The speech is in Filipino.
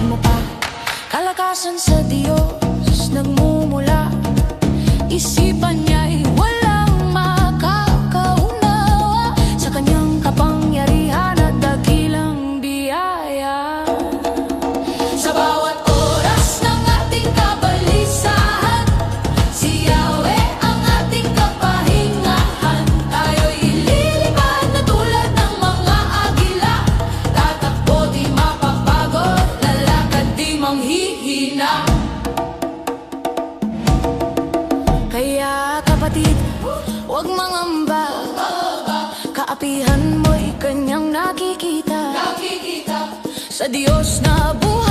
mo pa. Kalakasan sa Diyos nagmumula, isipan niya'y walang makakaunawa sa kanyang kapangyarihan at dakilang biyaya. Sa bawat oras ng ating kabalisahan, si Yahweh ang ating kapahingahan. Tayo'y ililipad na tulad ng mga agila, tatakbo di mapapagod, lalakad di manghihina. Kaya kapatid, huwag mangamba, kaapihan mo'y kanyang nakikita. Sa Diyos na buhay